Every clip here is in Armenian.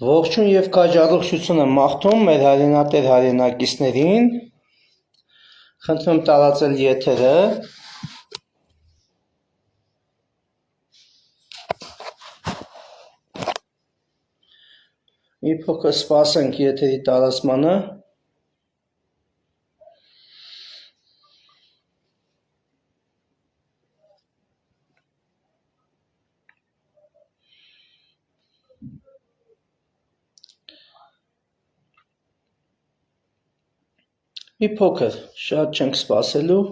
Ողջույն և քաջառողջություն եմ մաղթում մեր հայրենատեր հայրենակիցներին, խնդրում տարածել եթերը, մի փոքր սպասենք եթերի տարածմանը, մի փոքր, շատ չենք սպասելու,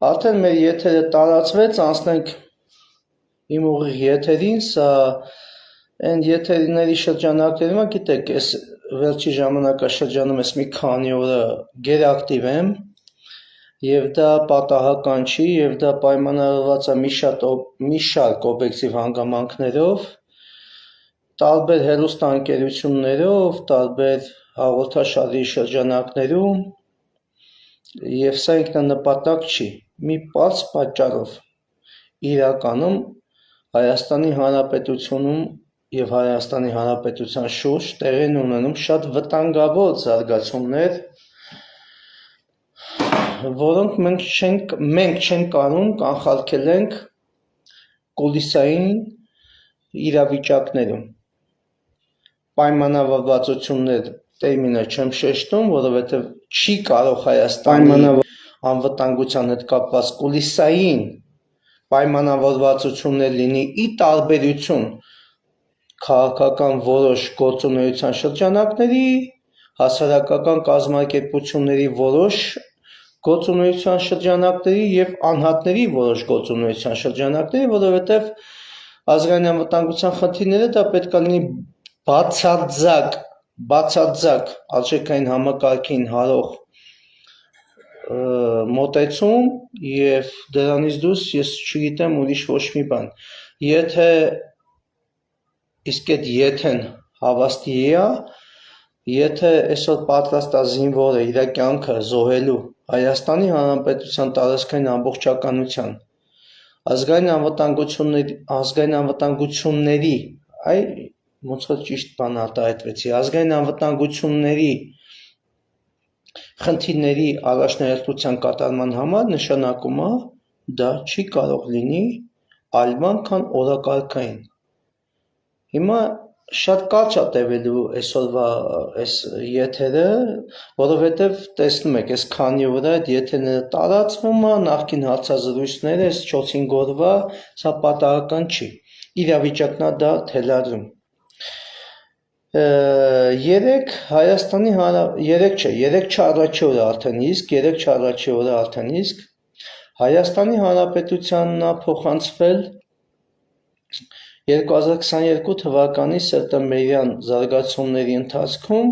արդեն մեր եթերը տարածվեց, անցնենք իմ ուղիղ եթերին, սա այն եթերների շրջանակներում, գիտեք, այս վերջի ժամանակաշրջանում ես մի քանի օրը գերակտիվ եմ, և դա պատահական չի, և դա պայմանավորված է մի շարք օբյեկտիվ հանգամանքներով, տարբեր հեռուստաընկերություններով, տարբեր հաղորդաշարի շրջանակներում, և սա ինքնանպատակ չի, մի պարզ պատճառով, իրականում Հայաստանի Հանրապետությունում և Հայաստանի Հանրապետության շուրջ տեղի են ունենում շատ վտանգավոր զարգացումներ, որոնք մենք չենք կարող կանխարգելենք կուլիսային իրավիճակներում, պայմանավորվածություններ տերմինը չեմ շեշտում, որովհետև չի կարող Հայաստանի անվտանգության հետ կապված կուլիսային պայմանավորվածություններ լինի ի տարբերություն քաղաքական որոշ գործունեության շրջանակների, հասարակական կազմակերպությունների որոշ գործունեության շրջանակների և անհատների որոշ գործունեության շրջանակների, որովհետև ազգային անվտանգության խնդիրները դա պետք է լինի բացարձակ արժեքային համակարգին հարող մոտեցում և դրանից դուրս ես չգիտեմ ուրիշ ոչ մի բան, իսկ այդ եթեն հավաստի է, եթե այսօր պատրաստ է զինվորը իր կյանքը զոհելու Հայաստանի Հանրապետության տարածքային ամբողջականության, ազգային անվտանգությունների, ոնց որ ճիշտ բան արտահայտվեցի, ազգային անվտանգությունների խնդիրների առաջնահերթության կատարման համար նշանակում է դա չի կարող լինի այլ բան, քան օրակարգային։ Հիմա շատ կարճ է տևելու այսօրվա այս եթերը, որովհետև տեսնում եք, այս քանի օր այդ եթերները տարածվում է, նախկին հարցազրույցները, այս 4-5 օրվա, սա պատահական չի, իրավիճակն է դա թելադրում։ Երեկ չառաջի օրը արդեն իսկ Հայաստանի Հանրապետությանն է փոխանցվել 2022 թվականի սեպտեմբերյան զարգացումների ընթացքում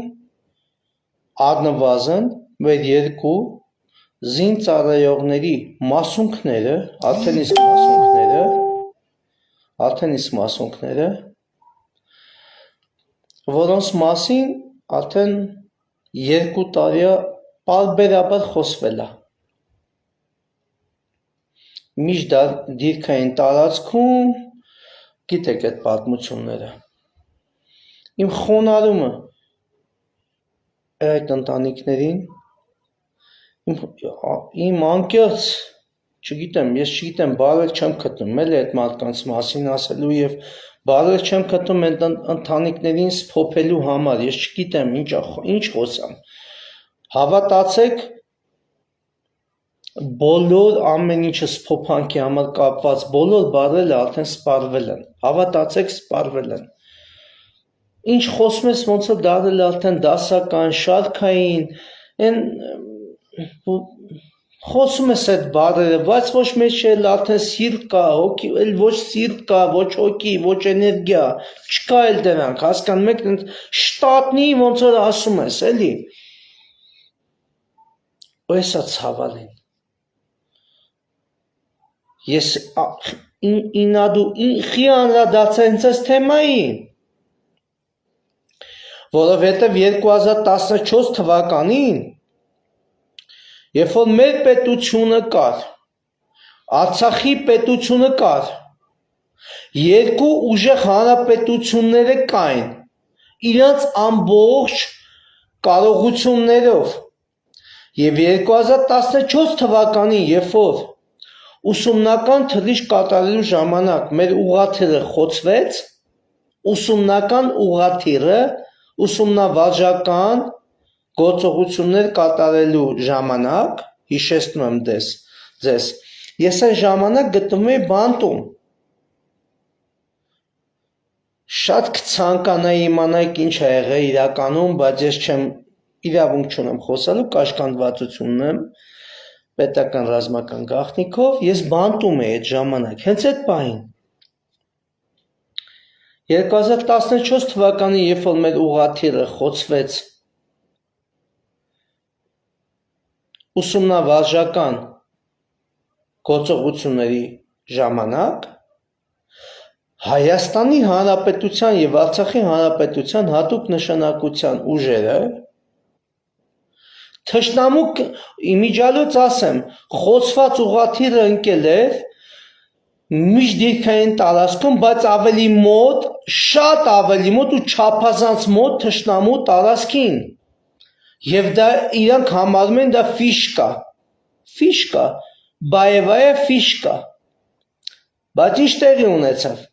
առնվազն մեր երկու զինծառայողների մասունքները, արդեն իսկ մասունքները, որոնց մասին արդեն 2 տարի է պարբերաբար խոսվել է։ Միշտ դիրքային տարածքում, գիտեք այդ պատմությունները։ Իմ խոնարհումը այդ ընտանիքներին, իմ անկեղծ, ես չգիտեմ, բառեր չեմ գտնում էլի այդ մարդկանց մասին ասելու և բառեր չեմ գտնում այդ ընտանիքներին սփոփելու համար, ես չգիտեմ ինչ խոսամ, հավատացեք, բոլոր ամեն ինչը սփոփանքի համար կապված, բոլոր բառերը արդեն սպառվել են, հավատացեք սպառվել են, ինչ խոսում ես ոնց որ դարձել արդեն դասական, շարքային, խոսում ես այդ բառերը, բայց ոչ մեջ էլ արդեն սիրտ կա, հոգի, էլ ոչ սիրտ կա, ոչ հոգի, ոչ էներգիա, չկա էլ դրանք, հասկանում եք, շտատնի ոնց որ ասում ես, էլի։ Ու էսա ցավալին։ Ես խի անդրադարձա հենց այս թեմային, որովհետև 2014 թվականին, երբ որ մեր պետությունը կար, Արցախի պետությունը կար, երկու ուժեղ հանրապետությունները կային, իրենց ամբողջ կարողություններով։ Եվ 2014 թվականին, երբ որ ուսումնական թռիչք կատարելու ժամանակ մեր ուղղաթիռը խոցվեց, ուսումնական ուղղաթիռը ուսումնավարժական գործողություններ կատարելու ժամանակ, հիշեցնում եմ ձեզ, ես այն ժամանակ գտնվում էի բանտում։ Շատ կցանկանայի իմանալ ինչ է եղել իրականում, բայց ես իրավունք չունեմ խոսալու, կաշկանդվածություն ունեմ պետական ռազմական գաղտնիքով, ես բանտում էի այդ ժամանակ, հենց այդ պահին։ 2014 թվականին, երբ որ մեր ուղղաթիռը խոցվեց ուսումնավարժական գործողությունների ժամանակ, Հայաստանի Հանրապետության և Արցախի Հանրապետության հատուկ նշանակության ուժերը թշնամու իմիջիալոց ասեմ, խոցված ուղղաթիռը ընկել էր միջդիրքային տարածքում, բայց ավելի մոտ, շատ ավելի մոտ ու չափազանց մոտ թշնամու տարածքին։ Եվ դա իրանք համարում են դա ֆիշկա, բայևայա ֆիշկա։ Բայց ինչ տեղի ունեցավ։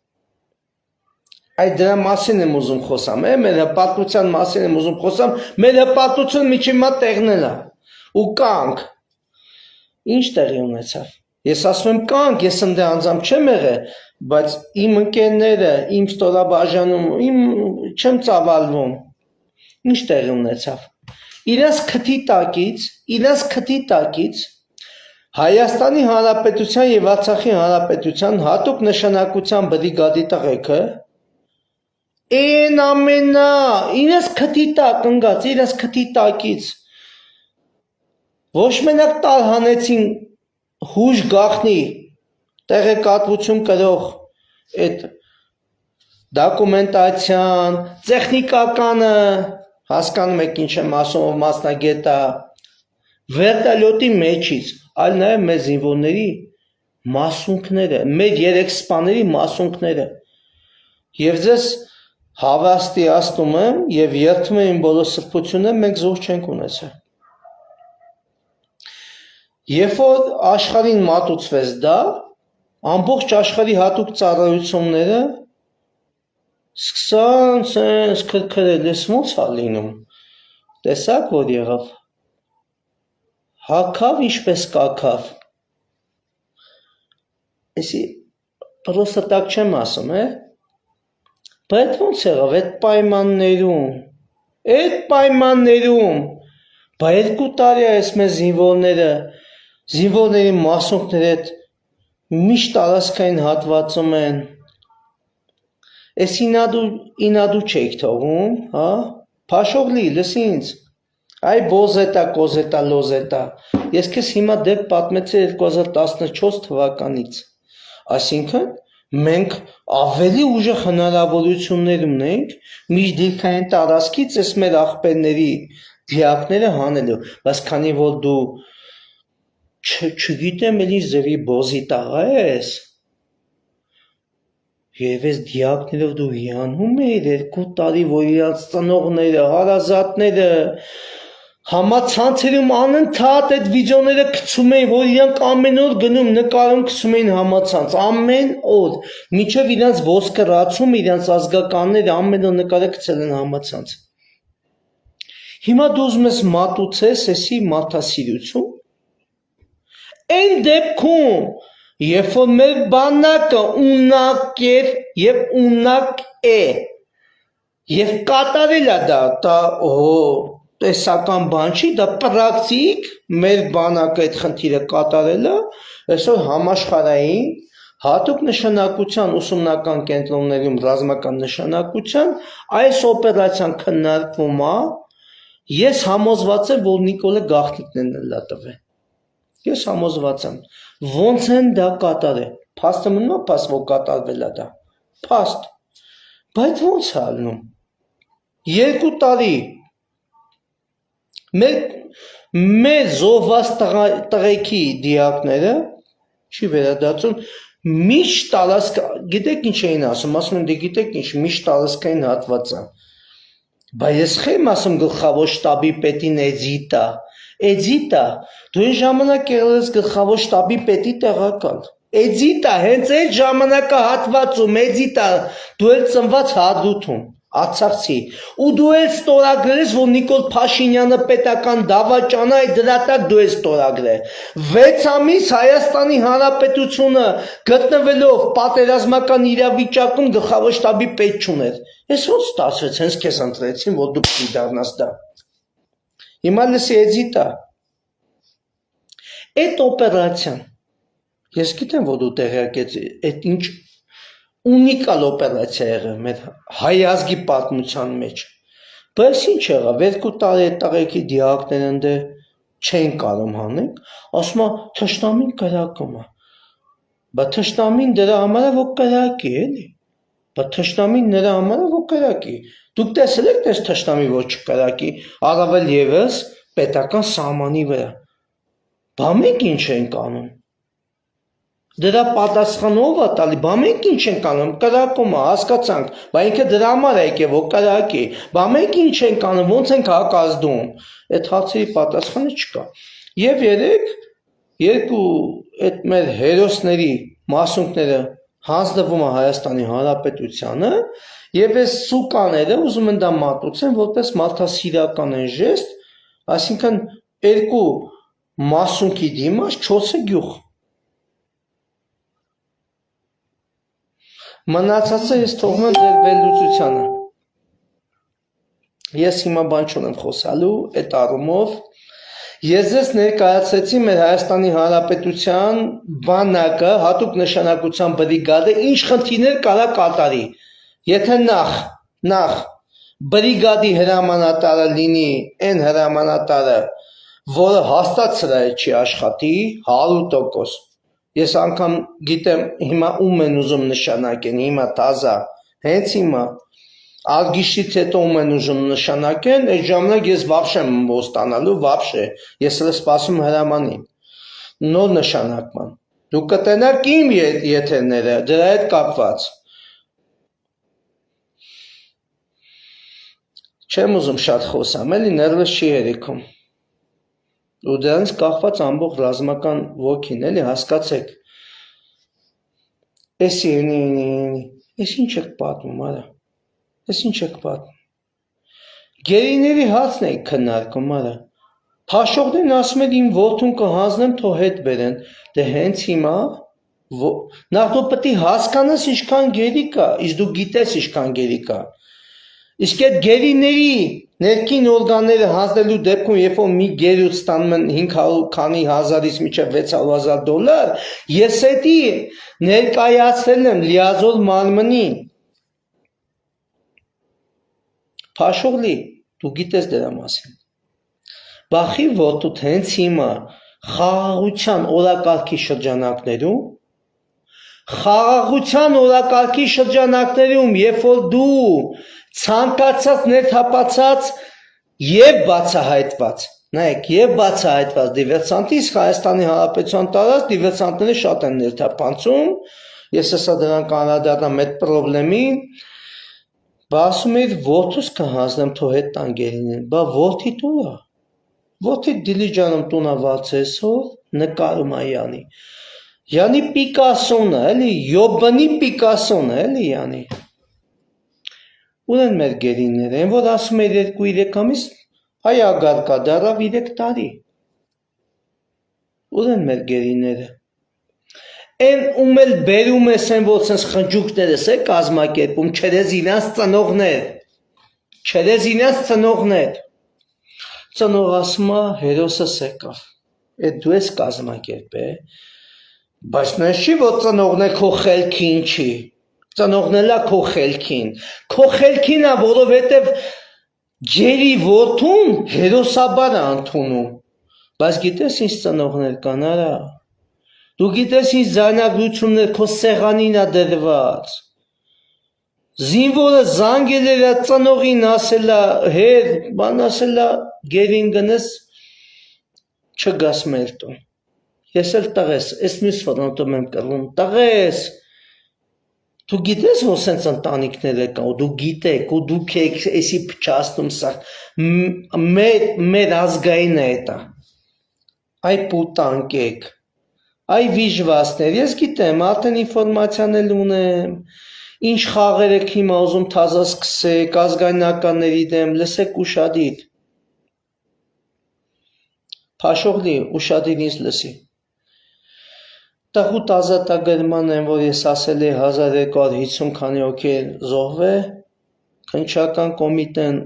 Այդ դրա մասին եմ ուզում խոսամ, մեր հպարտության մասին եմ ուզում խոսամ, մեր հպարտությունը միջի մատ տեղնել է, ու կանք, ինչ տեղի ունեցավ, ես ասում եմ կանք, ես ընդե անձամբ չեմ եղել, բայց իմ ընկերները, իմ ստորաբաժանում, չեմ ծավալվում, ինչ տեղի ունեցավ, իրենց քթի տակից, Հայաստանի Հանրապետության և Արցախի Հանրապետության հատուկ նշանակության բրիգադի տղեկը իրենց քթի տակ ընկած, իրենց քթի տակից ոչ մենակ տարհանեցին հուժ գաղտնի տեղեկատվություն կրող այդ դոկումենտացիան, տեխնիկականը, հասկանում եք ինչ եմ ասում, ով մասնագետ է, վերտալյոտի մեջից, այլ նաև մեր զինվորների մասունքները, մեր 3 սպաների մասունքները, և ձեզ հավաստիացնում եմ և երդվում եմ իմ բոլոր սրբությունը, մենք զոհ չենք ունեցել։ Երբ որ աշխարհին մատուցվեց դա, ամբողջ աշխարհի հատուկ ծառայությունները սկսան սենց քրքրել, ես ոնց է լինում, տեսաք որ եղավ, հագավ ինչպես կաքավ, էսի պրոստը տակ չեմ ասում, բայց ոնց եղավ այդ պայմաններում, բա 2 տարի այս մեր զինվորների մասունքները այդ միշտ տարածքային հատվածում են, էս ինադու չեք թողում, հա, փաշողլի, լսի ինձ, այ բոզետա, կոզետա, լոզետա, ես քեզ հիմա դեպք պատմեցի 2014 թվականից, այսինքն մենք ավելի ուժեղ հնարավորություններ ունենք միջդիրքային տարածքից այս մեր աղբերների դիակները հանելու, բայց քանի որ դու չգիտեմ էլի ձևի բոզի տաղա ես, և այս դիակներով դու հիանում էիր 2 տարի, որ իրանց ծնողները, հարազատները համացանցերում անընդհատ այդ վիդեոները գցում էին, որ իրանք ամեն օր գնում, նկարում գցում էին համացանց, ամեն օր, մինչև իրանց ոսկրացում, իրանց ազգականները ամեն օր նկարը գցել են համացանց։ Հիմա դու ուզում ես մատուցես էսի մարդասիրություն, այն դեպքում, երբ որ մեր բանակը ունակ էր և ունակ է, և կատարել է դա տեսական բան չի, դա պրակտիկ մեր բանակը այդ խնդիրը կատարելը, այսօր համաշխարհային հատուկ նշանակության ուսումնական կենտրոններում ռազմական նշանակության այս օպերացիան քննարկվում է, ես համոզված եմ, որ Նիկոլը գաղտնիքն են տվել, ես համոզված եմ, ոնց են դա կատարել, փաստը մնում է փաստ, որ կատարվել է դա, փաստ, բայց ոնց է ալնում, 2 տարի, մեր զոհված տղեկի դիակները, չի վերադարձում, միշտ տարածք, գիտեք ինչ էին ասում, ասում են դե գիտեք ինչ, միշտ տարածքային հատված է, Բա ես խեմ ասում գլխավոր շտաբի պետին Էդիտա, դու այն ժամանակ եղել ես գլխավոր շտաբի պետի տեղակալ։ Էդիտա, հենց այդ ժամանակահատվածում Էդիտա, դու էլ ծնված Հադրութում, Արցախցի, ու դու էլ ստորագրել ես, որ Նիկոլ Փաշինյանը պետական դավաճան է, դրա տակ դու ես ստորագրել։ 6 ամիս Հայաստանի Հանրապետությունը գտնվելով պատերազմական իրավիճակում գլխավոր շտաբի պետ չուներ։ Ես ո՞նց ստացվեց, հենց քեզ ընտրեցին, որ դու պիտի դառնաս դա։ Հիմա լսի Էդիտա, այդ օպերացիան, ես գիտեմ, որ դու տեղյակ ես, այդ ինչ ունիկալ օպերացիա եղավ մեր հայ ազգի պատմության մեջ, բայց ինչ եղավ, 2 տարի այդ տղեկի դիակներն ընդ չեն կարող հանենք, ասում է թշնամին կրակում է, բա թշնամին դրա համար է, որ կրակի, էլի, բա թշնամին նրա համար է, որ կրակի, դուք տեսել եք այս թշնամի, որ չկրակի, առավել ևս պետական սահմանի վրա, բա մենք ինչ ենք անում, դրա պատասխանը ով է տալի, բա մենք ինչ ենք անում, կրակում է, հասկացանք, բա ինքը դրա համար է եկել, որ կրակի, բա մենք ինչ ենք անում, ոնց ենք հակազդում, այդ հարցերի պատասխանը չկա։ Եվ երեք երկու այդ մեր հերոսների մասունքները հանձնվում է Հայաստանի Հանրապետությանը, եւ այս սուկաները ուզում են դա մատուցեն որպես մարդասիրական են ժեստ, այսինքն երկու մասունքի դիմաց 4 գյուղ։ Մնացածը ես թողնում եմ ձեր վերլուծությանը։ Ես հիմա բան չունեմ խոսալու այդ առումով։ Ես ձեզ ներկայացրեցի մեր Հայաստանի Հանրապետության բանակը, հատուկ նշանակության բրիգադը, ինչ խնդիրներ կարա կատարի։ Եթե նախ բրիգադի հրամանատարը լինի այն հրամանատարը, որը հաստատ սրահ չի աշխատի 100%։ Ես անգամ գիտեմ հիմա ում են ուզում նշանակեն, հիմա տազա, հենց հիմա, արգիշից հետո ում են ուզում նշանակեն, այդ ժամանակ ես վաբշե եմ ոստանալու, վաբշե, ես էլ սպասում հրամանին, նոր նշանակման, դու կտենակ իմ եթերները, դրա հետ կապված, չեմ ուզում շատ խոսամ, էլի ներվես չի հերիքում, ու դրանից կախված ամբողջ ռազմական ոգին, էլի հասկացեք, ես ինչ եք պատմում, արա, ես ինչ եք պատմում, գերիների հացն եք քննարկում, արա, փաշողներն ասում են իմ որդուն կհանձնեմ, թող հետ բերեն, դե հենց հիմա, նախ դու պետք է հասկանաս ինչքան գերի կա, իսկ դու գիտես ինչքան գերի կա, իսկ այդ գերիների ներքին օրգանները հանձնելու դեպքում, երբ որ մի գերուց ստանում են 500 քանի հազարից մինչև $600,000, ես էդի ներկայացրել եմ լիազոր մարմնին, փաշողլի, դու գիտես դրա մասին, բախի ոտուտ հենց հիմա խաղաղության օրակարգի շրջանակներում, երբ որ դու ցանկացած ներթափացած եւ բացահայտված, նայեք, եւ բացահայտված դիվերսանտից Հայաստանի Հանրապետության տարած դիվերսանտները շատ են ներթափանցում, ես հեսա դրանք անդրադառնամ այդ խնդրին, բա ասում էի որդուս կհանձնեմ թող հետ տան գերինին, բա որդի տուրա, որդի դիլիջանում տունա 6 նկարում է Յանի Պիկասոն է, էլի, Յոբնի Պիկասոն է, էլի Յանի։ Ուր են մեր գերիները, են որ ասում էր 2-3 ամիս, հայ ագարկա դարավ 3 տարի։ Ուր են մեր գերիները։ Են ում էլ բերում ես են որ սենց խնջուկներս է կազմակերպում, չերեզ ինաց ծնողներ, ծնող ասում է հերոսս եկավ, էդ դու ես կազմակերպ է, բայց նես չի, որ ծնողն է քո խելքին չի, ծնողն էլա քո խելքին է, որովհետև ջերի որդուն հերոսաբար է ընդունում, բայց գիտես ինչ ծնողներ կան, արա, դու գիտես ինչ զայնագրություններ քո սեղանին է դրված, զինվորը զանգել էր ծնողին ասելա, հեր, բան ասելա, գերին գնես, չգաս մեր տուն, ես էլ տղես, ես մյուս ֆրանտում եմ կրվում, տղես, Դու գիտես, որ սենց ընտանիքներ կան, ու դու գիտեք, ու դուք եք էսի փչացնում սա, մեր ազգային է դա, այ պուտանք եք, այ վիժվասներ, ես գիտեմ, արդեն ինվորմացիան էլ ունեմ, ինչ խաղեր եք հիմա ուզում թազա սկսեք, ազգայնականների դեմ, լսեք ուշադիր, փաշողլի, ուշադիր ինձ լսի, Տաղուտ ազատագրման եմ, որ ես ասել է 1250 քանի հոգի զոհվե, քննչական կոմիտեն,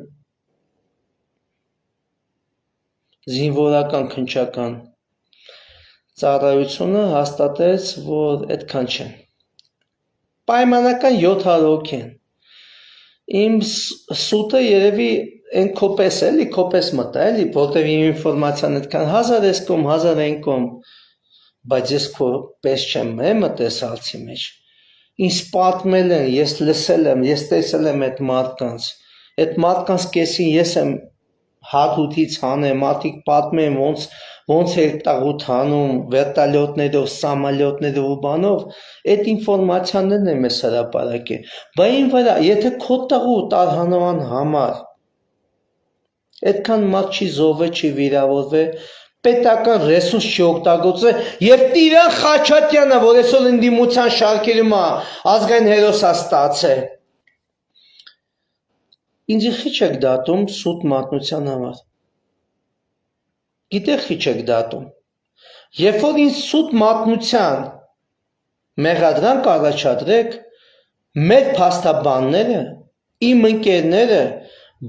զինվորական քննչական ծառայությունը հաստատեց, որ այդքան չեն։ Պայմանական 700 հոգի են։ Իմ սուտը երևի են կոպես էլի, կոպես մտա էլի, որտև իմ ինվորմացիան այդքան 1000 ես կոմ, 1000 են կոմ, բայց ես պես չեմ մտես հալցի մեջ, ինձ պատմել են, ես լսել եմ, ես տեսել եմ այդ մարդկանց կեսին ես եմ հատուտից հանեմ, մարդիկ պատմեմ ոնց է տաղուտ հանում, վերտալյոտներով, սամալյոտներով ու բանով, այդ ինվորմացիաներն եմ ես հրապարակե, բա ին վրա, եթե քո տաղուտ արհանման համար, այդքան մարդ չի զոհվե, չի վիրավորվե, պետական ռեսուրս չի օգտագործել եւ Տիրան Խաչատյանը, որ այսօր ընդդիմության շարքերում ազգային հերոս ստացել։ Ինձ խիչ եք դատում սուտ մատնության համար։ Գիտեք խիչ եք դատում։ Երբ որ ինձ սուտ մատնության մեղադրանք առաջադրեք, մեր փաստաբանները, իմ ընկերները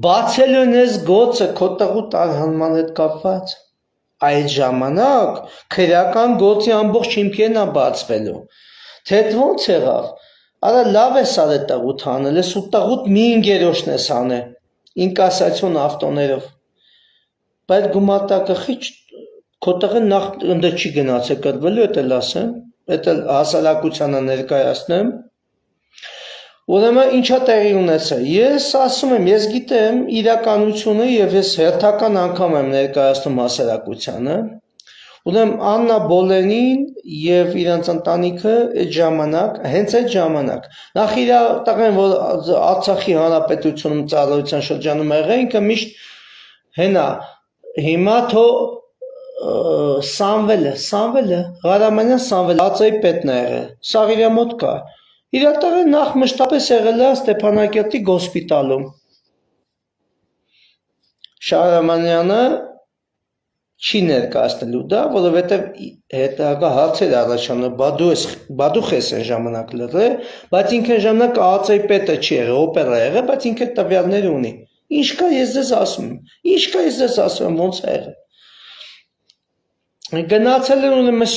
բացել են այս գործը քո տղուտ արհանման հետ կապված։ Այդ ժամանակ քրեական գործի ամբողջ հիմքերն է բացվելու։ Թե ոնց եղավ, արա լավ է սարը տղուտ հանել, ես ու տղուտ մի ինգերոշն ես հանել, ինկասացիոն ավտոներով, բայց գումարտակը խիչ, քո տղը նախ ընդը չի գնացել կրվելու, էդ էլ ասեմ, էդ էլ հասարակությանը ներկայացնեմ, ուրեմն ինչա տեղի ունեցել, ես ասում եմ, ես գիտեմ իրականությունը եւ ես հերթական անգամ եմ ներկայացնում հասարակությանը, ուրեմն Աննա Բոլենին եւ իրանց ընտանիքը այդ ժամանակ, հենց այդ ժամանակ, նախ իր տղեն, որ Արցախի հանրապետությունում ծառայության շրջանում եղել, ինքը միշտ հենա, հիմա թո Սամվելը, Ղարամանյան Սամվելը, Ածայի պետն է եղել, սաղ իր մոտ կա, իր տղը նախ մշտապես եղել է Ստեփանակերտի գոսպիտալում, Շահրամանյանը չի ներկայացնելու դա, որովհետև հետագա հարցեր առաջանում, բա դու ես այն ժամանակ լրել, բայց ինքն այն ժամանակ Ածայի պետը չի եղել, օպերա եղել, բայց ինքը տվյալներ ունի։ Ինչ կա ես ձեզ ասում եմ, ոնց է եղել։ Գնացել են ուրեմն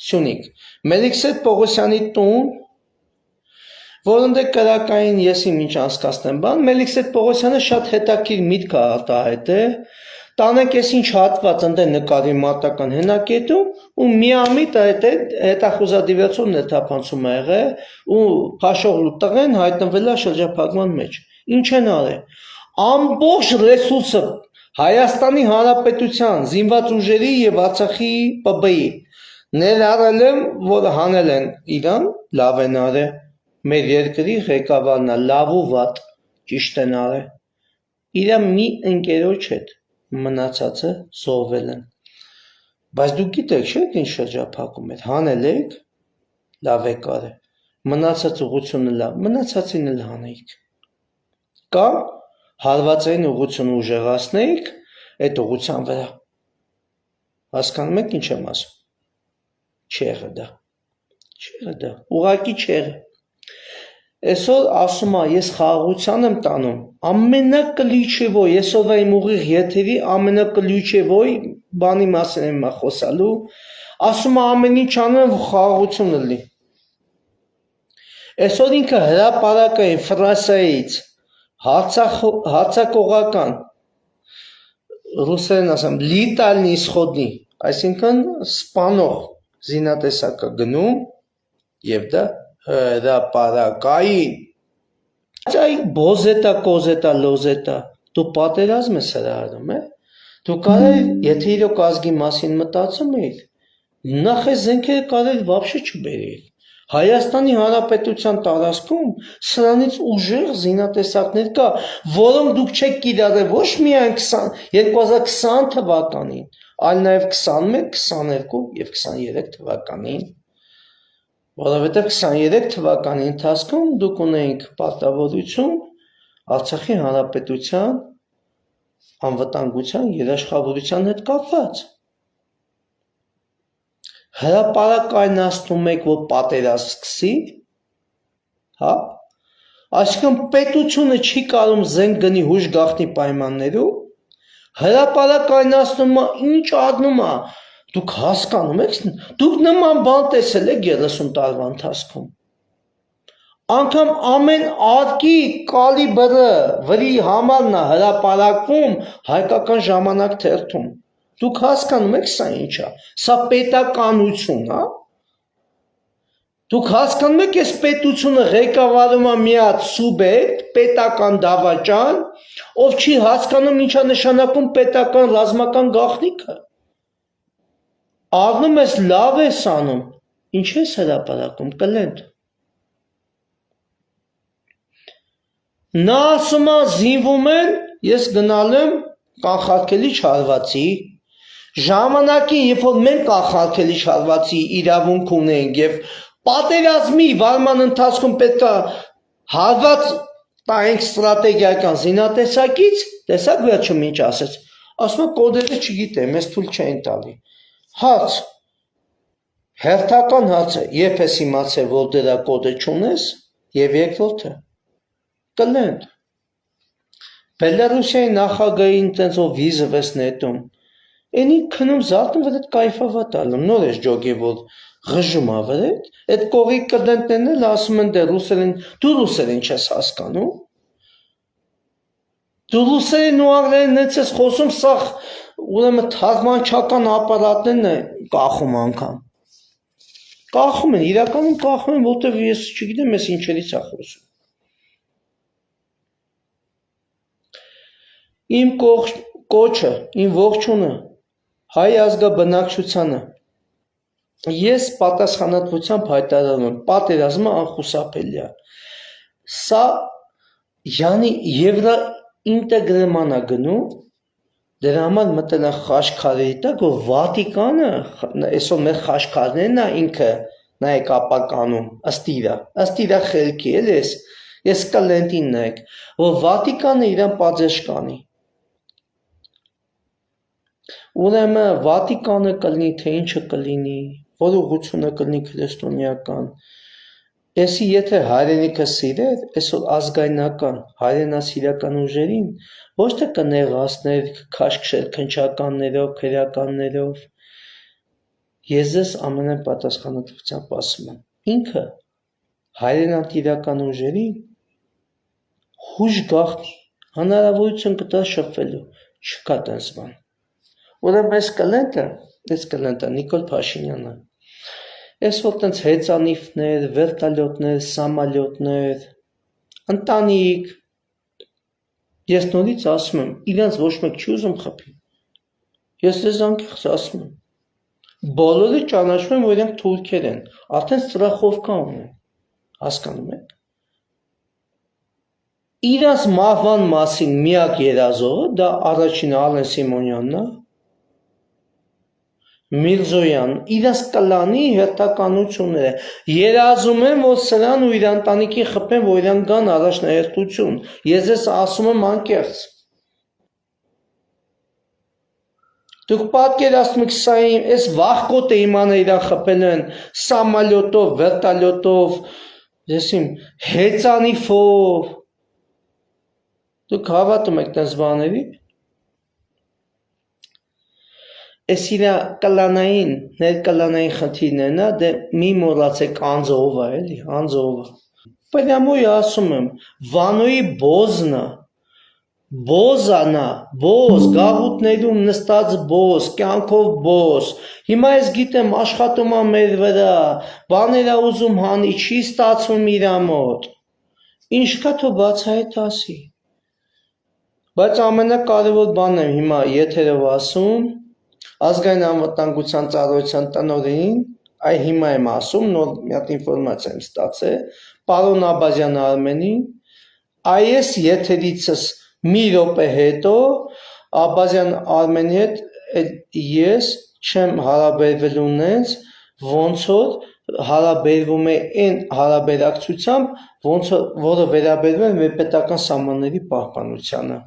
Սյունիք, Մելիքսետ Պողոսյանի տուն, որոնց կրակային ես իմ ինչ անցկացնեմ բան, Մելիքսետ Պողոսյանը շատ հետաքրքիր միտք է արտահայտել, տանեք ես ինչ հատված ընդ նկարի մատական հենակետում ու միամիտ այդ հետախուզադիվացիոն թափանցում է եղել ու Փաշողլու տղեն հայտնվել է շրջափակման մեջ։ Ինչ են արել։ Ամբողջ ռեսուրսը Հայաստանի Հանրապետության զինված ուժերի եւ Արցախի ՊԲ-ի ներառել եմ, որ հանել են իրան, լավ են արել, մեր երկրի ղեկավարն է, լավ ու վատ, ճիշտ են արել։ Իրա մի ընկերոջ հետ մնացածը զոհվել են։ Բայց դուք գիտեք, չէ՞, ինչ շրջափակում էր, հանել եք, լավ եք արել, մնացած ուղղությունը լավ, մնացածին էլ հանեիք։ Կամ հարվածային ուղղությունը ուժեղացնեիք այդ ուղղության վրա։ Հասկանում եք ինչ եմ ասում։ Չեղը դա, ուղղակի չեղը։ Այսօր ասում եմ, ես խաղաղության եմ տանում, ամենակլիչևոյ, այսօրվա իմ ուղիղ եթերի ամենակլիչևոյ բանի մասին եմ խոսալու, ասում եմ ամեն ինչ անում, որ խաղաղություն լինի։ Այսօր ինքը հրապարակը է Ֆրանսիայից, հարձակողական, ռուսերեն ասեմ, լիտալնի իսխոդնի, այսինքն սպանող զինատեսակը գնում եւ դա հրապարակային։ Այ բոզետա, կոզետա, լոզետա, դու պատերազմ ես հրահարում, դու կարել, եթե իրոք ազգի մասին մտածում էիր, նախ այս զենքերը կարել վաբշե չբերեիր, Հայաստանի Հանրապետության տարածքում սրանից ուժեղ զինատեսակներ կա, որոնք դուք չեք կիրառել ոչ միայն 2020 թվականին, այլ նաև 21, 22 եւ 23 թվականին, որովհետեւ 23 թվականի ընթացքում դուք ունեիք պարտավորություն Արցախի Հանրապետության անվտանգության երաշխավորության հետ կապված։ Հրապարակայնացնում եք, որ պատերազմ սկսի, հա, այսինքն պետությունը չի կարող զենք գնի հույժ գաղտնի պայմաններում, հրապարակայնացնումը ինչ առնում է, դուք հասկանում եք, դուք նման բան տեսել եք 30 տարվա ընթացքում, անգամ ամեն արկի կալիբրը վրի համարն է հրապարակվում հայկական ժամանակ թերթում, դուք հասկանում եք սա ինչ է, սա պետականություն է, դուք հասկանում եք այս պետությունը ղեկավարում է մի հատ սուբյեկտ, պետական դավաճան, ով չի հասկանում ինչ է նշանակում պետական ռազմական գաղտնիքը, առնում ես լավ ես անում, ինչ ես հրապարակում, կլենտ, նա ասում է զինվում են, ես գնալ եմ կանխարգելիչ հարվածի, ժամանակին, երբ որ մենք կանխարգելիչ հարվածի իրավունք ունենք եւ պատերազմի վարման ընթացքում պետք է հարված տայենք ստրատեգիական զինատեսակից, տեսակ վերջում ինչ ասեց, ասում է կոդերը չգիտեմ, ես թույլ չեն տալի, հաց, հերթական հացը, երբ ես իմացել, որ դրա կոդը չունես եւ երկրորդը, կլենտ, Բելարուսիայի նախագահին տենց որ վիզը վես նետում, Էնի քնում զարդում վրդ կայֆավատ ալում, նոր ես ջոգի, որ ղժում ավրետ, էդ կողի կդենտներն էլ ասում են դե ռուսերեն, դու ռուսերեն չես հասկանում, դու ռուսերեն ու անգլերեն նենց ես խոսում, սաղ ուրեմն թարգմանչական ապարատներն է կախում անգամ, կախում են, իրականում կախում են, որտև ես չգիտեմ, ես ինչերից է խոսում, իմ կոչը, իմ ողջունը, հայ ազգաբնակչությանը, ես պատասխանատվությամբ հայտարարում եմ, պատերազմը անխուսափելի է, սա յանի եվրոինտեգրման է գնում, դրա համար մտել են խաչքարերի տակ, որ Վատիկանը, այսօր մեր խաչքարներն է ինքը, նայեք ապականում, ըստ իրա խելքի, ես կլենտին նայեք, որ Վատիկանը իրան պատժեշ կանի, Ուրեմն Վատիկանը կլինի, թե ինչը կլինի, որ ուղղությունը կլինի քրիստոնեական, Էսի եթե հայրենիքը սիրեր, այսօր ազգայնական, հայրենասիրական ուժերին, ոչ թե կնեղացներ, քաշքշեր քնչականներով, քրեականներով, ես ձեզ ամենայն պատասխանատվությամբ ասում եմ, ինքը հայրենատիրական ուժերին հույժ գաղտնի, հնարավորություն կտա շփվելու, չկա տես բան, ուրեմն այս կլենտը Նիկոլ Փաշինյանը, այս որ տենց հեծանիվներ, վերտալյոտներ, սամալյոտներ, ընտանիք, ես նորից ասում եմ, իրանց ոչ մեկ չի ուզում խփի, ես ձեզ անկեղծ ասում եմ, բոլորը ճանաչում են, որ իրանք թուրքեր են, արդեն ստրախովկա ունեն, հասկանում եք, իրանց մահվան մասին միակ երազողը, դա առաջինը Ալեն Սիմոնյանն է, Միրզոյան, իրաց կլանի հերթականությունները, երազում են, որ սրան ու իր ընտանիքին խփեն, որ իրանք գան առաջնահերթություն, ես ես ասում եմ անկեղծ, դուք պատկերացնում եք սա այս վախկոտը իմանը իրան խփել են սամալյոտով, վերտալյոտով, եսիմ հեծանիվով, դուք հավատում եք տես բաների, Այս իրա կլանային, ներկլանային խնդիրներն է, դե մի մոռացեք անձողովը, էլի, անձողովը։ Պրյամոյ ասում եմ, Վանոյի բոզնը, բոզանա, բոզ, գաղութներում նստած բոզ, կյանքով բոզ, հիմա ես գիտեմ աշխատում է մեր վրա, բաներ է ուզում հանի, չի ստացվում իրա մոտ, ինչ կա թո բացահայտ ասի, բայց ամենակարևոր բանն եմ հիմա եթերով ասում, Ազգային անվտանգության ծառայության տնօրենին այ հիմա եմ ասում, նոր մի հատ ինֆորմացիա եմ ստացել, պարոն Աբազյան Արմենին, այս եթերիցս մի րոպե հետո Աբազյան Արմենի հետ ես չեմ հարաբերվելու նենց, ոնց որ հարաբերվում է այն հարաբերակցությամբ, որը վերաբերվում է մեր պետական սահմանների պահպանությանը։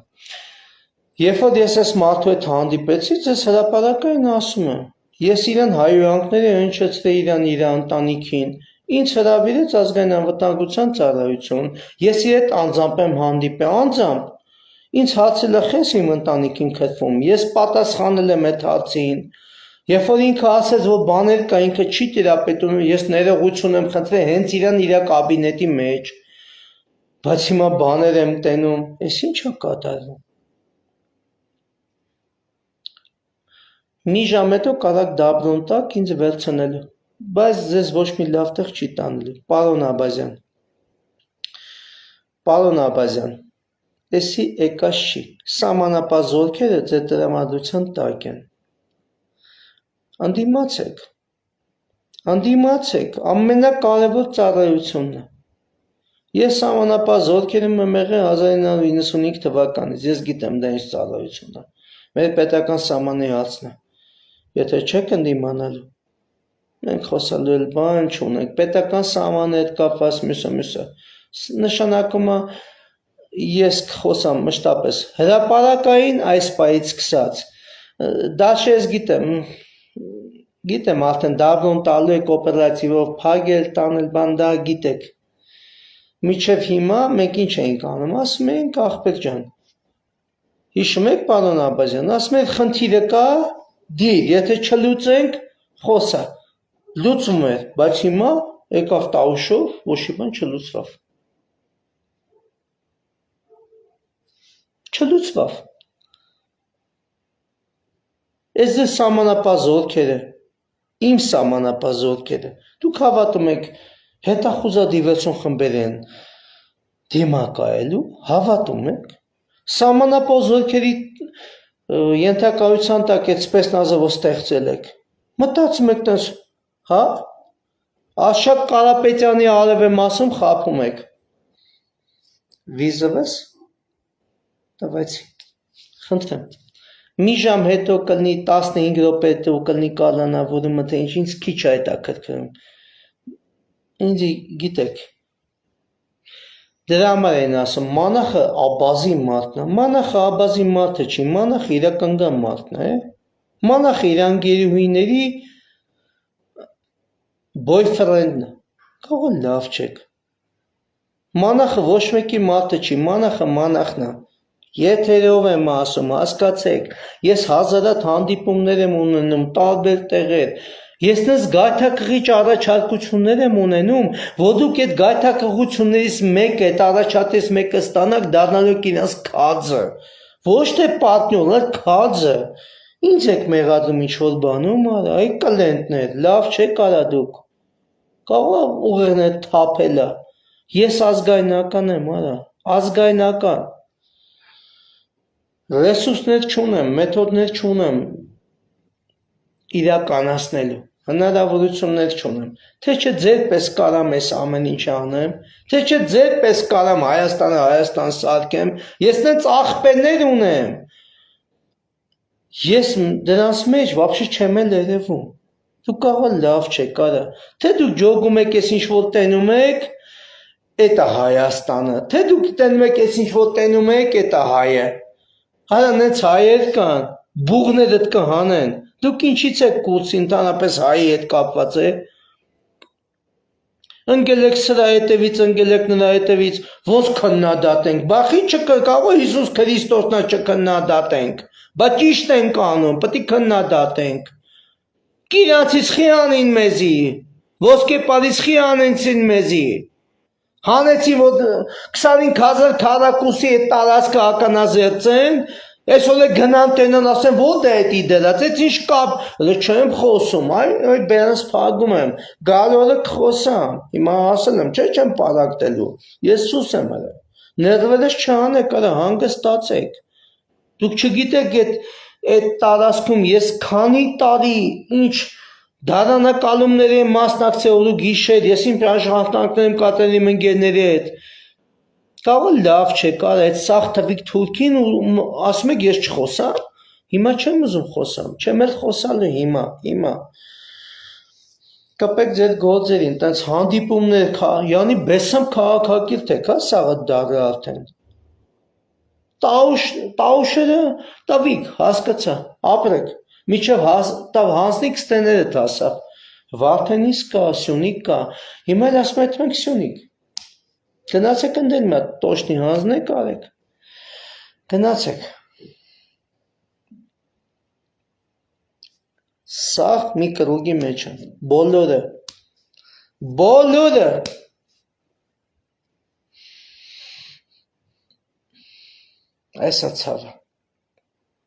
Երբ որ ես այս մարդու հետ հանդիպեցի, ես հրապարակային ասում եմ, ես իրան հայհոյանքները հնչեցրի իր ընտանիքին, ինձ հրավիրեց ազգային անվտանգության ծառայություն, ես իր հետ անձամբ եմ հանդիպել, անձամբ, ինձ հարցը լխես իմ ընտանիքին քրվում, ես պատասխանել եմ այդ հարցին, երբ որ ինքը ասեց, որ բաներ կա, ինքը չի տիրապետում, ես ներողություն եմ խնդրել հենց իրան իր կաբինետի մեջ, բայց հիմա բաներ եմ տենում, ես ինչ է կատարվում։ Մի ժամ հետո կարակ դաբրոն տակ ինձ վերցնելու, բայց ձեզ ոչ մի լավ տեղ չի տանելու, պարոն Աբազյան, էսի եկած չի, սահմանապահ զորքերը ձեր տրամադրության տակ են, անդիմացեք, ամենակարևոր ծառայությունն է, ես սահմանապահ զորքերում եմ եղել 1995 թվականից, ես գիտեմ դա ինչ ծառայությունն է, մեր պետական սահմանի հարցն է, եթե չեք ընդդիմանալու, մենք խոսալու էլ բան չունենք, պետական սահմանի հետ կապված մյուսը, նշանակում է ես կխոսամ մշտապես հրապարակային այս պայից սկսած, դա չես գիտեմ արդեն դաբրոն տալու եք օպերատիվով փագել, տանել, բան դա գիտեք, միջև հիմա մենք ինչ էինք անում, ասում էինք ախպեր ջան, հիշում եք պարոն Աբազյան, ասում եք խնդիրը կա, դիր, եթե չլուծենք, խոսա, լուծում էր, բայց հիմա եկավ տաուշով, ոչ մի բան չլուծվավ։ Այս ձեր սահմանապահ զորքերը, իմ սահմանապահ զորքերը, դուք հավատում եք հետախուզադիվերսիոն խմբեր են դիմակայելու, հավատում եք, սահմանապահ զորքերի ենթակայության տակ այդ սպեցնազը ստեղծել եք, մտածում եք տես, հա, Աշակ Կարապետյանի արև եմ ասում, խափում եք, վիզվես, տվեցի, խնդրեմ, մի ժամ հետո կլնի 15 րոպե հետո կլնի կալանավորումը, թե ինձ քիչ է հետաքրքրում, ինձ գիտեք, դրա համար են ասում, մանախը աբազի մարդն է, մանախը աբազի մարդը չի, մանախը իրականգան մարդն է, մանախը իրան գերուհիների boyfriend-ն է, կարող լավ չեք, մանախը ոչ մեկի մարդը չի, մանախն է, եթերով եմ ասում, հասկացեք, ես հազարատ հանդիպումներ եմ ունենում, տարբեր տեղեր, ես նենց գայթակղիչ առաջարկություններ եմ ունենում, որ դուք այդ գայթակղություններից մեկը, այդ առաջարկից մեկը ստանաք դառնալու իրենց քաջը, ոչ թե պատնյոլ, այլ քաջը, ինձ եք մեղադրում ինչ-որ բանում, այ կլենտներ, լավ չեք արա դուք, կարող ուղեղներ թափելա, ես ազգայնական եմ, ազգայնական, ռեսուրսներ չունեմ, մեթոդներ չունեմ իրականացնելու, հնարավորություններ չունեմ, թե չէ ձեր պես կարամ ես ամեն ինչ անեմ, թե չէ ձեր պես կարամ Հայաստան սարքեմ, ես նենց աղբերներ ունեմ, ես դրանց մեջ վաբշե չեմ էլ երևում, դուք կարող լավ չեք արա, թե դուք ջոգում եք ես ինչ-որ տենում եք, էտ է Հայաստանը, թե դուք տենում եք ես ինչ-որ տենում եք, էտ է հայը, Արա նենց հայեր կան, բուղներդ կհանեն, դուք ինչից եք կուրսի ընդհանրապես հայի հետ կապված է, ընկել եք սրա հետևից, ընկել եք նրա հետևից, ոնց քննադատենք, բախի կարող Հիսուս Քրիստոսնա չքննադատենք, բայց ճիշտ ենք անում, պետք է քննադատենք, կիրանցից խի անին մեզի, ոսկեպարից խի անեցին մեզի, հանեցին, որ 25,000 քառակուսի այդ տարածքը ականազերծեն, այսօր է գնան տենան ասեն, որ դա էտի դրած, այդ ինչ կապ, չեմ խոսում, այ բերանց փագում եմ, գալու օրը կխոսամ, հիմա ասել եմ, չեմ պարակտելու, ես սուս եմ հրը, ներվելես չանեք, արա հանգստացեք, դուք չգիտեք այդ տարածքում ես քանի տարի ինչ դարանակալումների եմ մասնակցելու գիշեր, ես իմ աշխատանքներ եմ կատարել իմ ընկերների հետ։ Կարող լավ չէ, կար այդ սաղ թվիկ թուրքին ու ասում եք ես չխոսամ, հիմա չեմ ուզում խոսամ, չեմ էլ խոսալու հիմա։ Կապեք ձեր գործերին, տենց հանդիպումներ, յանի բեսամ քաղաքակիրթ եք, հա, սաղը դարը արդեն։ Տաուշերը, տավիկ, հասկացա, ապրեք, միջև հանձնիկ ստեները տասավ, Վարդենիս կա, Սյունիք կա, հիմա էլ ասում այդ մենք Սյունիք, գնացեք ընդել մի հատ տոշնի հանձնեք արեք, գնացեք, սաղ մի կրուգի մեջ են, բոլորը, այսա ցավը,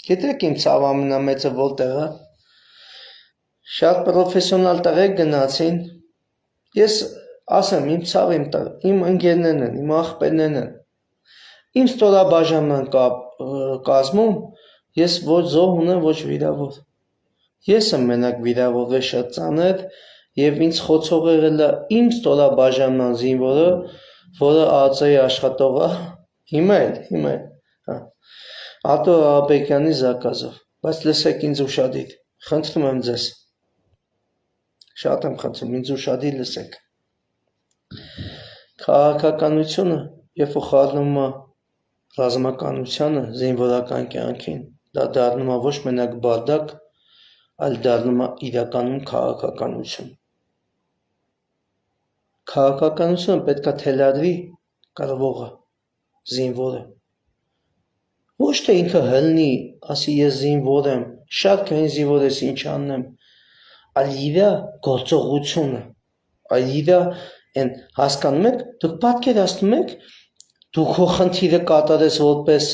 գիտեք իմ ցավ ամենամեծը որտեղ է, շատ պրոֆեսիոնալ տղեկ գնացին, ես ասեմ իմ ցավ իմ ընկերներն են, իմ աղբերներն են, իմ ստորաբաժանման կազմում ես ոչ զոհ ունեմ, ոչ վիրավոր, ես եմ մենակ վիրավորվել շատ ծանր և ինձ խոցող եղել է իմ ստորաբաժանման զինվորը, որը ԱԱԾ-ի աշխատող է, հիմա էլ, Ատո Աբեկյանի զակազով, բայց լսեք ինձ ուշադիր, խնդրում եմ ձեզ, շատ եմ խնդրում, ինձ ուշադիր լսեք, քաղաքականությունը, երբ որ խառնում է ռազմականությանը, զինվորական կյանքին, դա դառնում է ոչ մենակ բարդակ, այլ դառնում է իրականում քաղաքականություն։ Քաղաքականությունը պետք է թելադրի կռվողը, զինվորը։ Ոչ թե ինքը հլնի, ասի ես զինվոր եմ, շատ կային զինվոր ես ինչ անեմ, այլ իրա գործողությունը, այլ իրա են հասկանում եք, դուք պատկերացնում եք, դու քո խնդիրը կատարես որպես